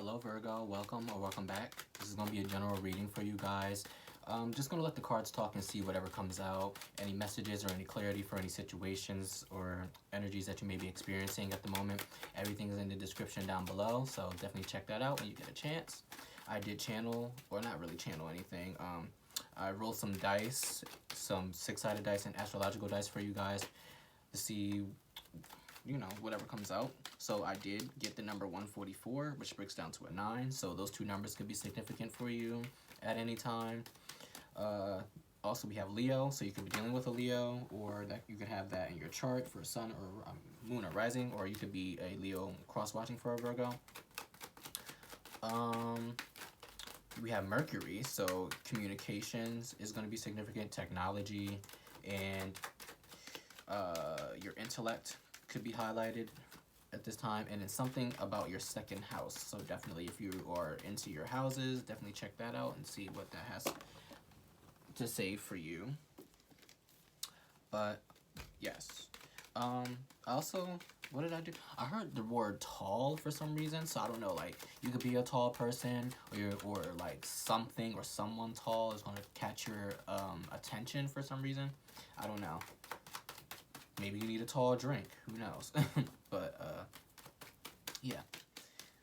Hello Virgo, welcome or welcome back. This is going to be a general reading for you guys. Just going to let the cards talk and see whatever comes out. Any messages or any clarity for any situations or energies that you may be experiencing at the moment. Everything is in the description down below, so definitely check that out when you get a chance. I did channel, or not really channel anything. I rolled some dice, some six-sided dice and astrological dice for you guys to see, you know, whatever comes out. So I did get the number 144, which breaks down to a 9. So those two numbers could be significant for you at any time. Also, we have Leo, so you could be dealing with a Leo, or that you could have that in your chart for sun or moon or rising, or you could be a Leo cross-watching for a Virgo. We have Mercury, so communications is going to be significant, technology, and your intellect could be highlighted at this time, and it's something about your second house. So definitely, if you are into your houses, definitely check that out and see what that has to say for you. But yes, also, what did I do? I heard the word tall for some reason, so I don't know, like, you could be a tall person, or like something or someone tall is going to catch your attention for some reason. I don't know. Maybe you need a tall drink, who knows. But yeah,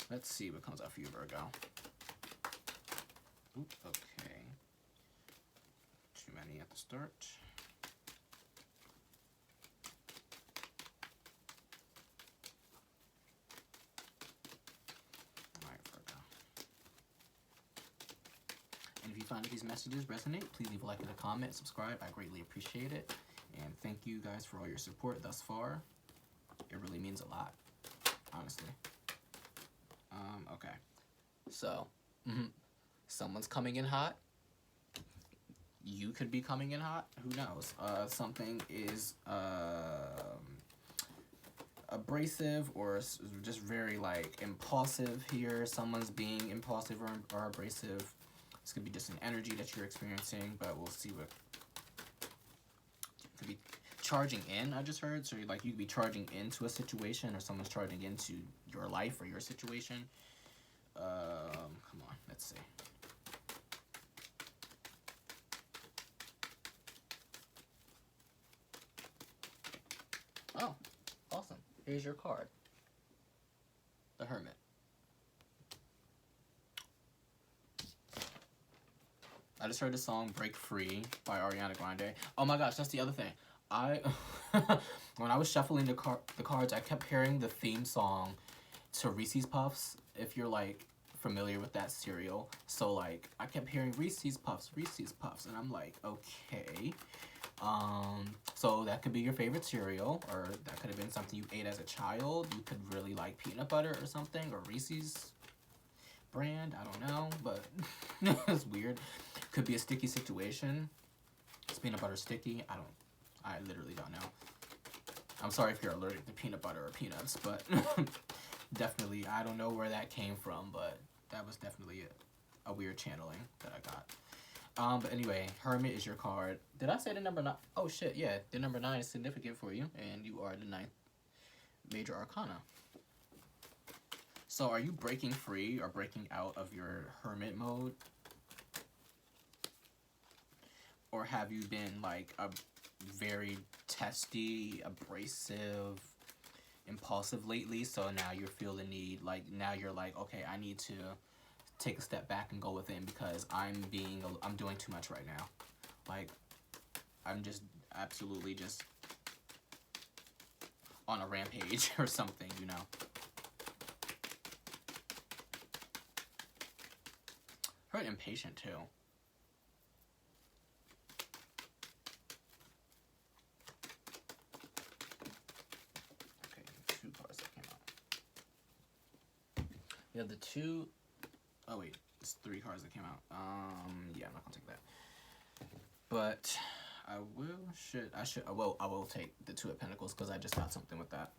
let's see what comes out for you, Virgo. Oop, okay, too many at the start. Alright, Virgo. And if you find that these messages resonate, please leave a like and a comment, subscribe. I greatly appreciate it. And thank you guys for all your support thus far. It really means a lot, honestly. Okay. So, someone's coming in hot. You could be coming in hot. Who knows? Something is abrasive or just very, like, impulsive here. Someone's being impulsive or abrasive. This could be just an energy that you're experiencing, but we'll see what could be. Charging in, I just heard. So like, you could be charging into a situation, or someone's charging into your life or your situation. Come on, let's see. Oh, awesome. Here's your card. The Hermit. I just heard the song Break Free by Ariana Grande. Oh my gosh, that's the other thing. When I was shuffling the cards, I kept hearing the theme song to Reese's Puffs, if you're, like, familiar with that cereal. So, like, I kept hearing Reese's Puffs, and I'm like, okay. So that could be your favorite cereal, or that could have been something you ate as a child. You could really like peanut butter or something, or Reese's brand, I don't know, but it's weird. Could be a sticky situation. Is peanut butter sticky? I literally don't know. I'm sorry if you're allergic to peanut butter or peanuts, but definitely, I don't know where that came from, but that was definitely a weird channeling that I got. But anyway, Hermit is your card. Did I say the number 9? Oh shit, yeah, the number 9 is significant for you, and you are the 9th major arcana. So are you breaking free or breaking out of your hermit mode? Or have you been, like, a very testy, abrasive, impulsive lately? So now you feel the need, like, now you're like, okay, I need to take a step back and go within, because I'm doing too much right now. Like, I'm just absolutely just on a rampage or something, you know. Heard impatient too. Yeah, the two. Oh wait, it's 3 cards that came out. Yeah, I'm not gonna take that. But I will take the 2 of Pentacles, because I just got something with that.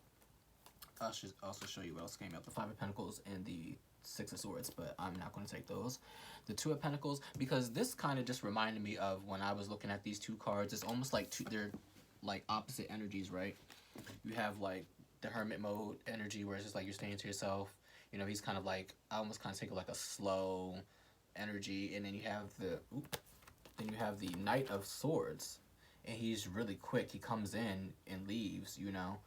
I should also show you what else came out: the 5 of Pentacles and the 6 of Swords. But I'm not gonna take those. The 2 of Pentacles, because this kind of just reminded me of when I was looking at these 2 cards. It's almost like they're like opposite energies, right? You have, like, the hermit mode energy, where it's just like you're staying to yourself. You know, he's kind of like, I almost kind of take like a slow energy, and then you have the Knight of Swords, and he's really quick. He comes in and leaves, you know,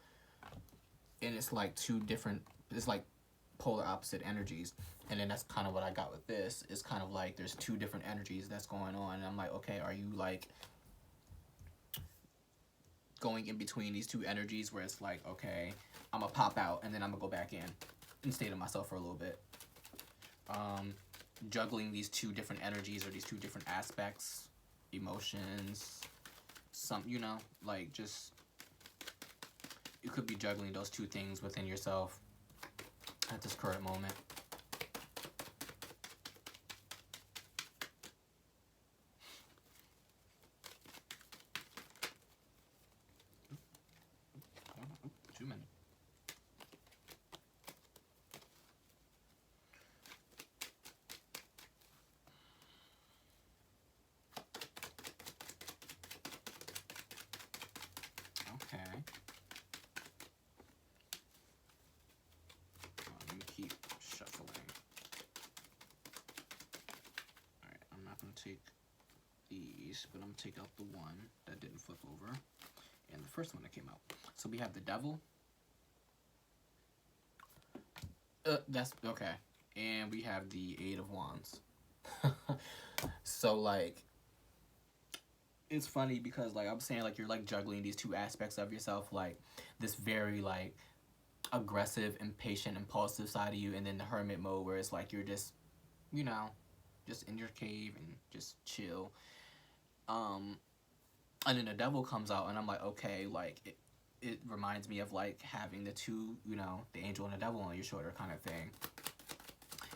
and it's like two different. It's like polar opposite energies, and then that's kind of what I got with this. It's kind of like there's two different energies that's going on, and I'm like, okay, are you like going in between these two energies where it's like, okay, I'm gonna pop out and then I'm gonna go back in and stay to myself for a little bit. Juggling these two different energies or these two different aspects, emotions, some, you know, like just, you could be juggling those two things within yourself at this current moment. Too many. Okay. Let me keep shuffling. Alright, I'm not going to take these, but I'm going to take out the one that didn't flip over and the first one that came out. So we have the Devil. That's okay. And we have the Eight of Wands. So like, it's funny because like I'm saying, like you're like juggling these two aspects of yourself, like this very like aggressive, impatient, impulsive side of you, and then the hermit mode where it's like you're just, you know, just in your cave and just chill. And then the Devil comes out, and I'm like, okay, like it reminds me of like having the two, you know, the angel and the devil on your shoulder kind of thing.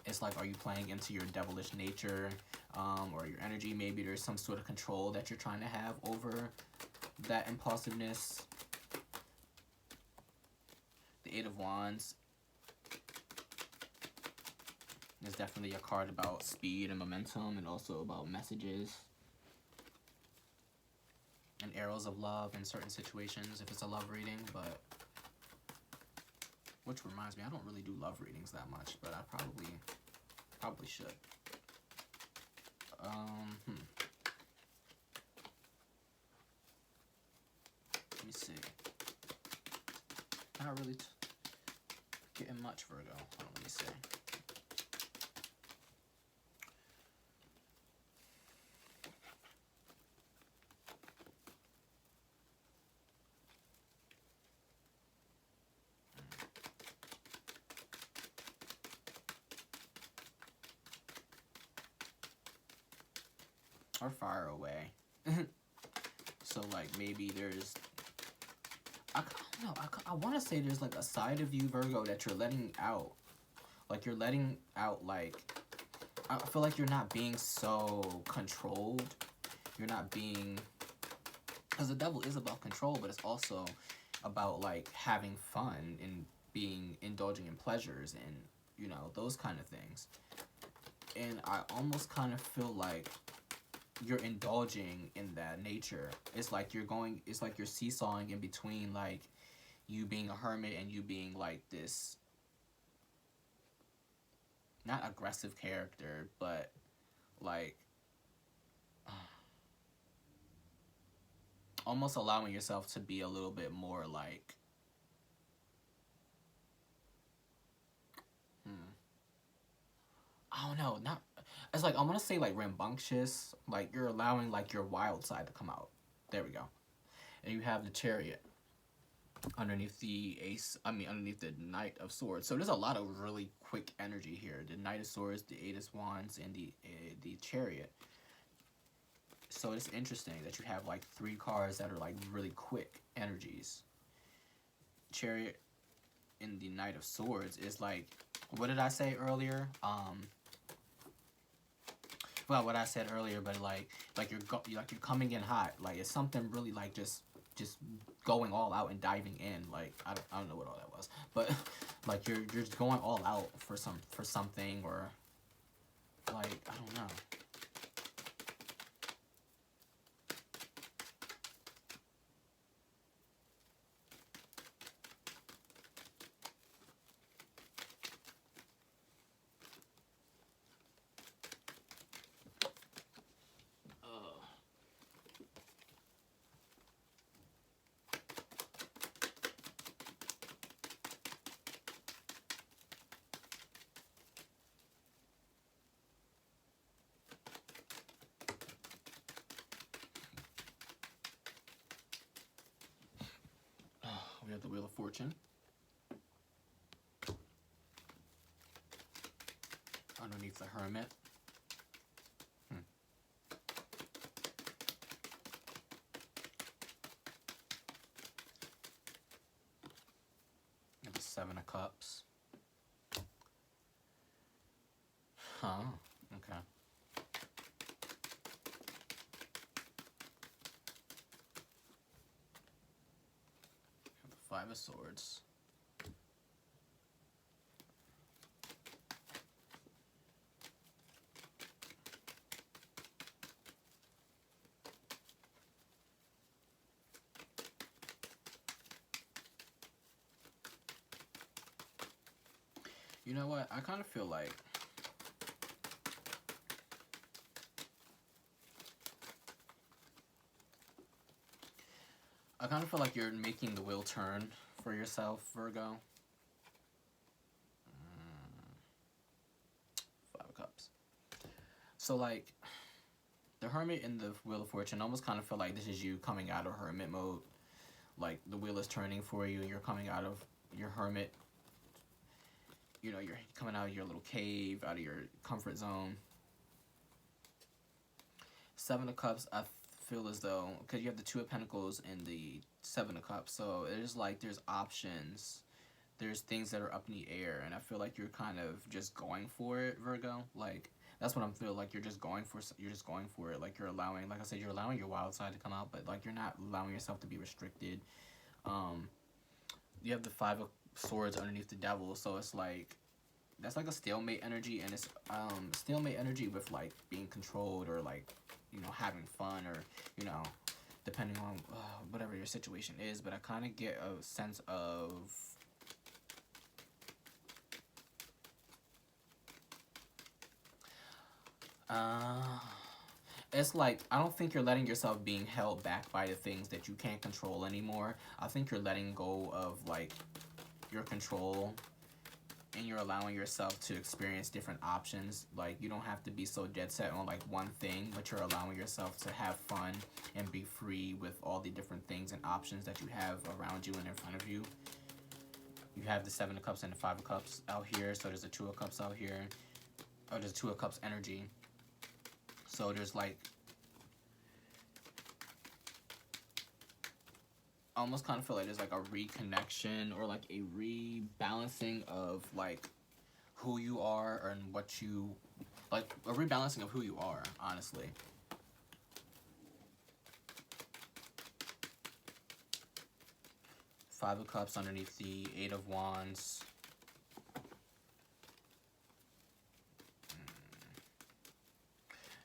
It's like, are you playing into your devilish nature, or your energy? Maybe there's some sort of control that you're trying to have over that impulsiveness. The Eight of Wands is definitely a card about speed and momentum, and also about messages and arrows of love in certain situations if it's a love reading. But which reminds me, I don't really do love readings that much, but I probably should. Let me see. Not really getting much, Virgo. Hold on, let me see. Or far away. So like maybe there's, I don't know, I want to say there's like a side of you, Virgo, that you're letting out. Like you're letting out, like, I feel like you're not being so controlled. You're not being, because the Devil is about control, but it's also about like having fun and indulging in pleasures and, you know, those kind of things. And I almost kind of feel like you're indulging in that nature. It's like it's like you're seesawing in between, like you being a hermit and you being like this, not aggressive character, but like almost allowing yourself to be a little bit more like, I don't know, not, it's like, I want to say like rambunctious, like you're allowing like your wild side to come out. There we go. And you have the Chariot underneath the underneath the Knight of Swords. So there's a lot of really quick energy here. The Knight of Swords, the Eight of Wands, and the Chariot. So it's interesting that you have like three cards that are like really quick energies. Chariot in the Knight of Swords is like, what did I say earlier? Well, what I said earlier, but like you're coming in hot. Like it's something really like just going all out and diving in. Like I don't know what all that was, but like you're just going all out for something, or like I don't know. We have the Wheel of Fortune. Underneath the Hermit. And the Seven of Cups. Huh. Okay. And the Five of Swords. You know what? I kind of feel like you're making the wheel turn for yourself, Virgo. Five of Cups. So, like, the Hermit and the Wheel of Fortune almost kind of feel like this is you coming out of Hermit mode. Like, the wheel is turning for you, and you're coming out of your Hermit. You know, you're coming out of your little cave, out of your comfort zone. Seven of Cups, I feel as though, because you have the Two of Pentacles and the Seven of Cups, so it is like there's options. There's things that are up in the air, and I feel like you're kind of just going for it, Virgo. Like, that's what I'm feeling like. You're just going for it. Like, you're allowing, like I said, you're allowing your wild side to come out, but like you're not allowing yourself to be restricted. You have the Five of Swords underneath the Devil, so it's like that's like a stalemate energy, and it's stalemate energy with like being controlled or like, you know, having fun, or, you know, depending on whatever your situation is. But I kind of get a sense of it's like, I don't think you're letting yourself being held back by the things that you can't control anymore. I think you're letting go of like your control, and you're allowing yourself to experience different options. Like, you don't have to be so dead set on like one thing, but you're allowing yourself to have fun and be free with all the different things and options that you have around you and in front of you. You have the Seven of Cups and the Five of Cups out here, so there's a Two of Cups out here. Oh, there's Two of Cups energy. So there's like, I almost kind of feel like there's like a reconnection or like a rebalancing of like who you are and what you, like a rebalancing of who you are, honestly. Five of Cups underneath the Eight of Wands.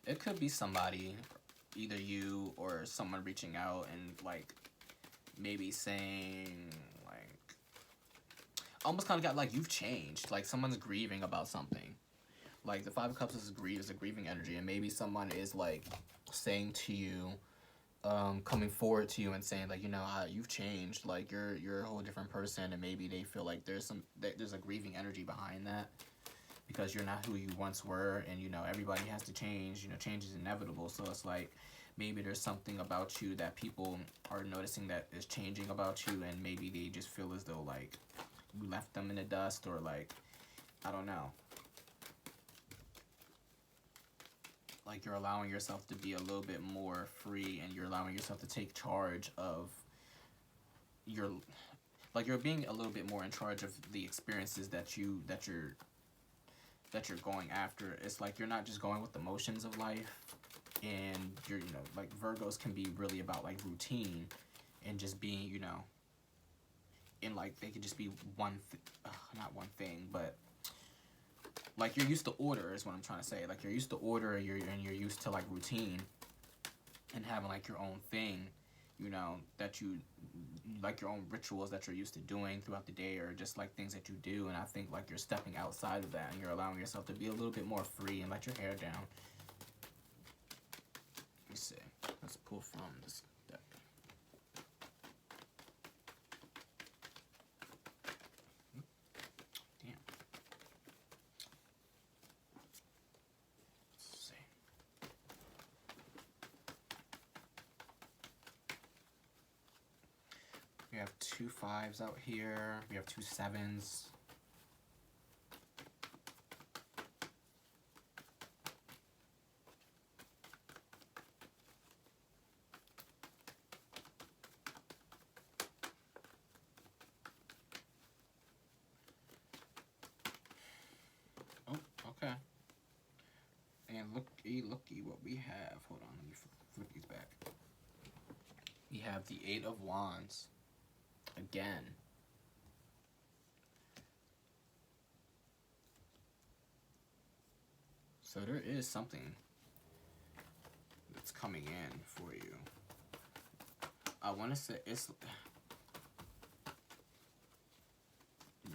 It could be somebody, either you or someone reaching out and like maybe saying like, almost kind of got like you've changed, like someone's grieving about something. Like the Five of Cups is a grieving energy, and maybe someone is like saying to you, coming forward to you and saying like, you know, you've changed, like you're a whole different person, and maybe they feel like there's a grieving energy behind that, because you're not who you once were, and you know, everybody has to change, you know, change is inevitable. So it's like maybe there's something about you that people are noticing that is changing about you, and maybe they just feel as though like you left them in the dust, or like, I don't know, like you're allowing yourself to be a little bit more free, and you're allowing yourself to take charge of your, like you're being a little bit more in charge of the experiences that you're going after. It's like you're not just going with the motions of life, and you're, you know, like Virgos can be really about like routine and just being, you know, in like, they could just be not one thing, but like you're used to order is what I'm trying to say. Like you're used to order, and you're used to like routine and having like your own thing, you know, that you like, your own rituals that you're used to doing throughout the day, or just like things that you do. And I think like you're stepping outside of that, and you're allowing yourself to be a little bit more free and let your hair down. Let me see. Let's pull from this deck. Damn. Let's see. We We have 2 5s out here. We have 2 7s. Oh, okay. And looky what we have. Hold on, let me flip these back. We have the 8 of Wands. Again. So there is something that's coming in for you. I want to say it's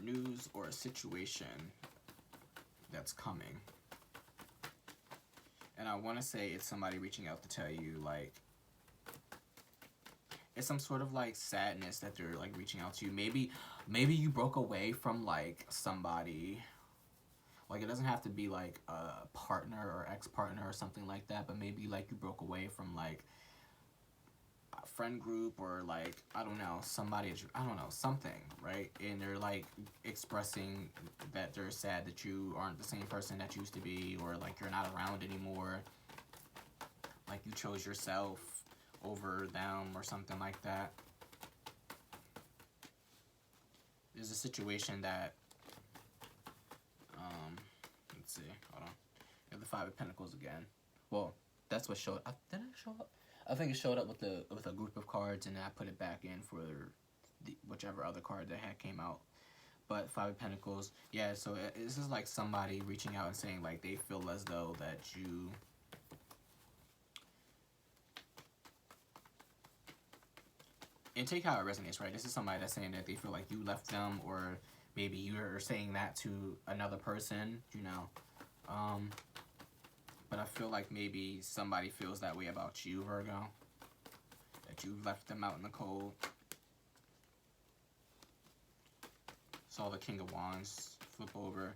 news or a situation that's coming. And I want to say it's somebody reaching out to tell you, like, it's some sort of, like, sadness that they're, like, reaching out to you. Maybe you broke away from, like, somebody. Like, it doesn't have to be, like, a partner or ex-partner or something like that, but maybe, like, you broke away from, like, a friend group or, like, I don't know, somebody, I don't know, something, right? And they're, like, expressing that they're sad that you aren't the same person that you used to be, or, like, you're not around anymore. Like, you chose yourself over them or something like that. There's a situation that, let's see, hold on. We have the 5 of Pentacles again. Well, that's what showed up. Did it show up? I think it showed up with a group of cards, and I put it back in for whichever other card that had came out. But 5 of Pentacles, yeah, so this is like somebody reaching out and saying, like, they feel as though that you... And take how it resonates, right? This is somebody that's saying that they feel like you left them, or maybe you're saying that to another person, you know. But I feel like maybe somebody feels that way about you, Virgo. That you left them out in the cold. Saw the King of Wands flip over.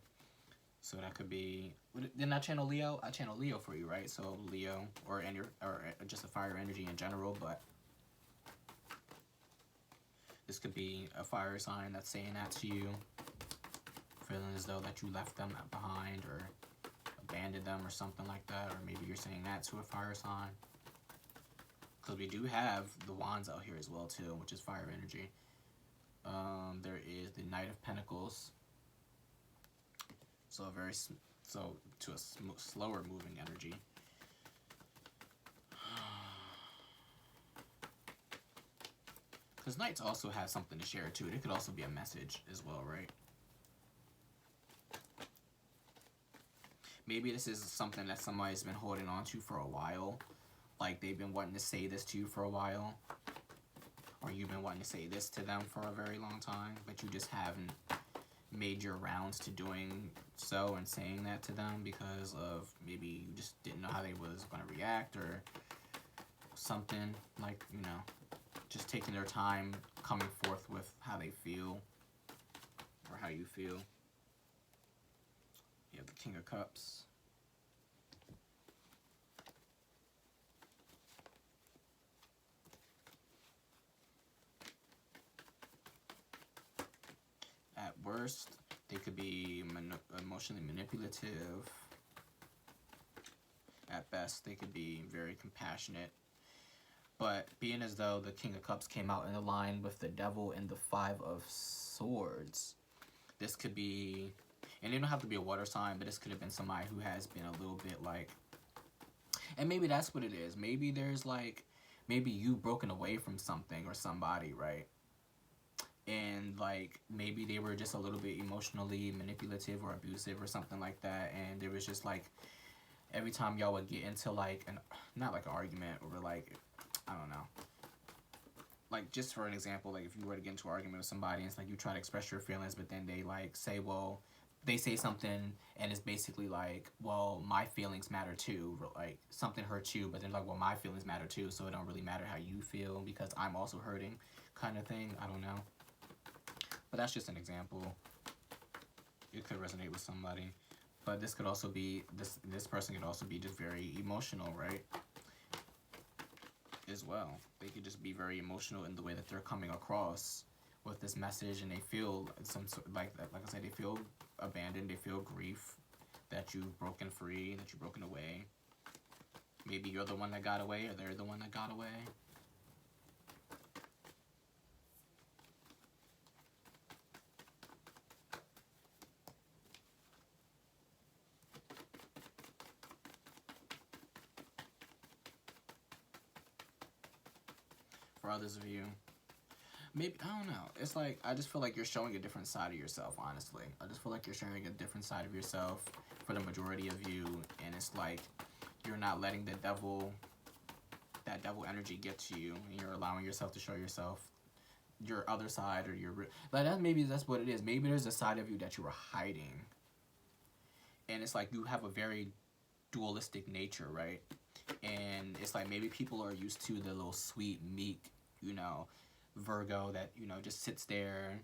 So that could be... Didn't I channel Leo? I channel Leo for you, right? So Leo, or just a fire energy in general, but... This could be a fire sign that's saying that to you. Feeling as though that you left them behind or abandoned them or something like that. Or maybe you're saying that to a fire sign. Because we do have the Wands out here as well too, which is fire energy. There is the Knight of Pentacles. So to a slower moving energy. Because Knights also have something to share too. It could also be a message as well, right? Maybe this is something that somebody's been holding on to for a while. Like they've been wanting to say this to you for a while. Or you've been wanting to say this to them for a very long time. But you just haven't made your rounds to doing so and saying that to them because of maybe you just didn't know how they was going to react or something. Like, you know, just taking their time coming forth with how they feel or how you feel. You have the King of Cups. At worst, they could be emotionally manipulative. At best, they could be very compassionate. But being as though the King of Cups came out in a line with the Devil and the 5 of Swords, this could be, and they don't have to be a water sign, but this could have been somebody who has been a little bit like, and maybe that's what it is. Maybe there's like, maybe you've broken away from something or somebody, right? And like, maybe they were just a little bit emotionally manipulative or abusive or something like that. And there was just like, every time y'all would get into like, not like an argument or like, I don't know. Like, just for an example, like if you were to get into an argument with somebody and it's like you try to express your feelings, but then they like say, well, they say something and it's basically like, well, my feelings matter too. Like something hurts you, but they're like, well, my feelings matter too. So it don't really matter how you feel because I'm also hurting kind of thing. I don't know. But that's just an example. It could resonate with somebody. But this could also be, this person could also be just very emotional, right? as well. They could just be very emotional in the way that they're coming across with this message, and they feel some sort, like I said, they feel abandoned, they feel grief that you've broken free, that you've broken away. Maybe you're the one that got away, or they're the one that got away. For others of you, maybe, I don't know. It's like, I just feel like you're showing a different side of yourself, honestly. I just feel like you're showing a different side of yourself for the majority of you. And it's like, you're not letting that devil energy get to you. And you're allowing yourself to show yourself your other side, or your, like, that, maybe that's what it is. Maybe there's a side of you that you were hiding. And it's like, you have a very dualistic nature, right? And it's like, maybe people are used to the little sweet, meek, you know, Virgo that, you know, just sits there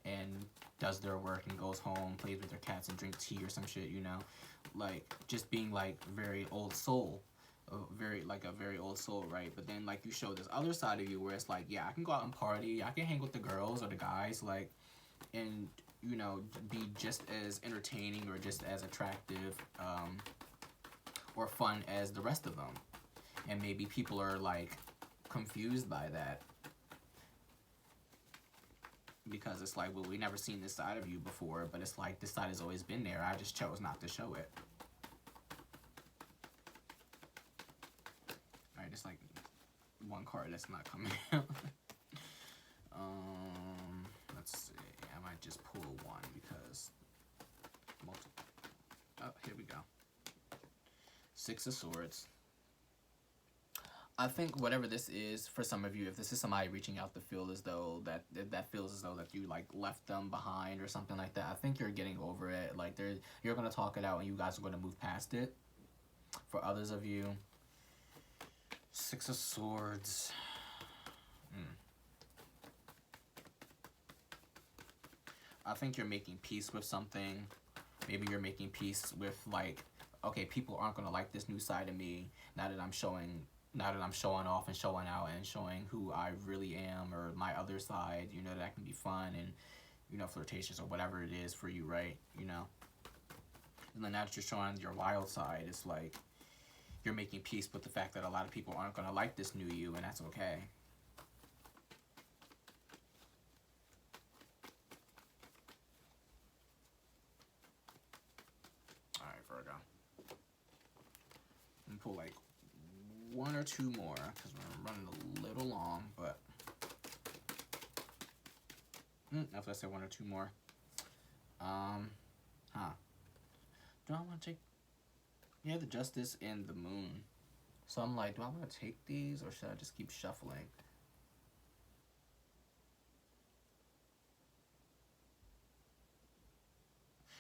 and does their work and goes home, plays with their cats and drink tea or some shit, you know, like, just being like very old soul, a very old soul, right? But then, like, you show this other side of you where it's like, yeah, I can go out and party, I can hang with the girls or the guys, like, and, you know, be just as entertaining or just as attractive or fun as the rest of them. And maybe people are like confused by that, because it's like, well, we never seen this side of you before, but it's like, this side has always been there, I just chose not to show it. Alright, it's like one card that's not coming out. Let's see, I might just pull one because multiple. Oh, here we go. Six of Swords. I think whatever this is for some of you, if this is somebody reaching out to feel as though that feels as though that you like left them behind or something like that, I think you're getting over it. Like, you're gonna talk it out and you guys are gonna move past it. For others of you, Six of Swords. I think you're making peace with something. Maybe you're making peace with, like, okay, people aren't gonna like this new side of me now that I'm showing off and showing out and showing who I really am, or my other side, you know, that can be fun and, you know, flirtatious or whatever it is for you, right? You know? And then now that you're showing your wild side, it's like you're making peace with the fact that a lot of people aren't gonna like this new you, and that's okay. Alright, Virgo. I'm gonna pull like one or two more because we're running a little long, but after I say one or two more, do I want to take? Yeah, the Justice and the Moon. So I'm like, do I want to take these or should I just keep shuffling?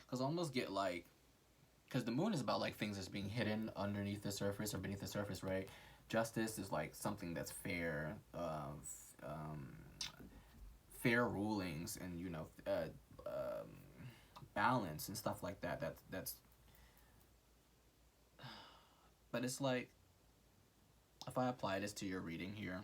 Because I almost get like, because the Moon is about like things that's being hidden underneath the surface or beneath the surface, right? Justice is like something that's fair, fair rulings, and, you know, balance and stuff like that. That's. But it's like, if I apply this to your reading here,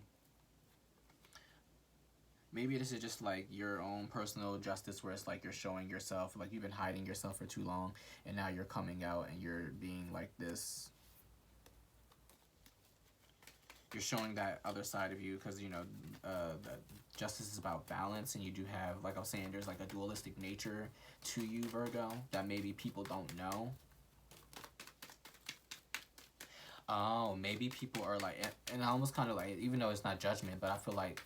maybe this is just like your own personal justice, where it's like you're showing yourself, like you've been hiding yourself for too long, and now you're coming out and you're being like this. You're showing that other side of you because, you know, that justice is about balance, and you do have, like I was saying, there's like a dualistic nature to you, Virgo, that maybe people don't know. Oh, maybe people are like, and I almost kind of like, even though it's not judgment, but I feel like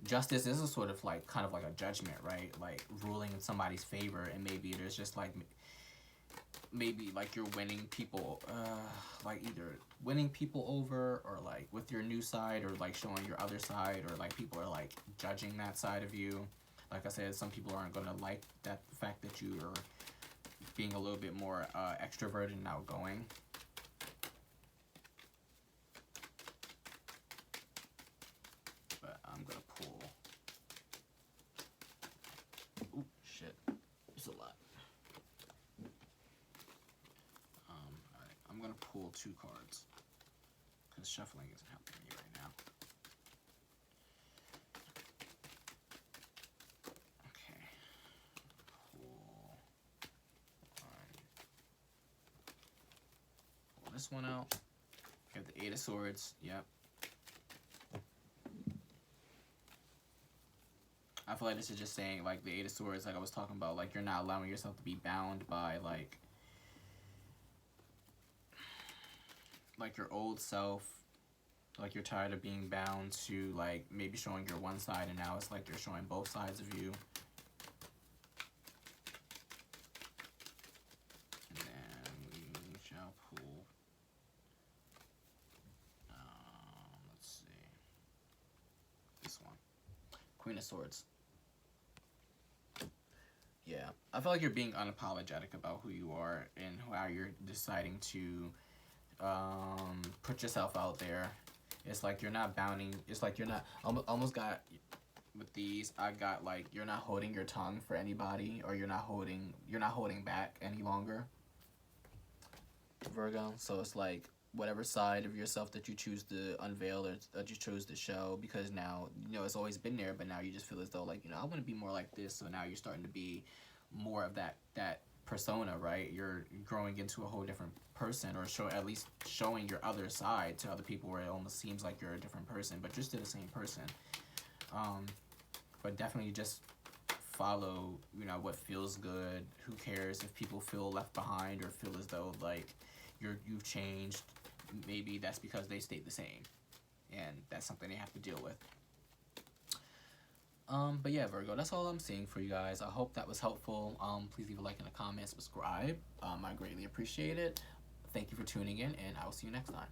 justice is a sort of like, kind of like a judgment, right? Like ruling in somebody's favor, and maybe there's just like, maybe like you're winning people, like either winning people over, or like with your new side, or like showing your other side, or like people are like judging that side of you. Like I said, some people aren't gonna like that fact that you are being a little bit more extroverted and outgoing. But I'm gonna pull. Ooh, shit. It's a lot. Alright, I'm gonna pull two cards because shuffling isn't helping me right now. this one out. You have the Eight of Swords. Yep. I feel like this is just saying, like, the Eight of Swords, like I was talking about, like, you're not allowing yourself to be bound by, like your old self. Like, you're tired of being bound to, like, maybe showing your one side, and now it's like you're showing both sides of you. And then we shall pull, let's see, this one. Queen of Swords. Yeah, I feel like you're being unapologetic about who you are and how you're deciding to put yourself out there. It's like you're not bounding. It's like you're not. Almost got with these. I got like you're not holding your tongue for anybody, or you're not holding back any longer. Virgo. So it's like whatever side of yourself that you choose to unveil or that you choose to show, because now it's always been there, but now you just feel as though like I want to be more like this. So now you're starting to be more of that persona, right? You're growing into a whole different person, or at least showing your other side to other people, where it almost seems like you're a different person, but you're still the same person. But definitely just follow what feels good. Who cares if people feel left behind or feel as though like you've changed? Maybe that's because they stayed the same, and that's something they have to deal with. But yeah, Virgo, that's all I'm seeing for you guys. I hope that was helpful. Please leave a like and a comment, subscribe. I greatly appreciate it. Thank you for tuning in, and I will see you next time.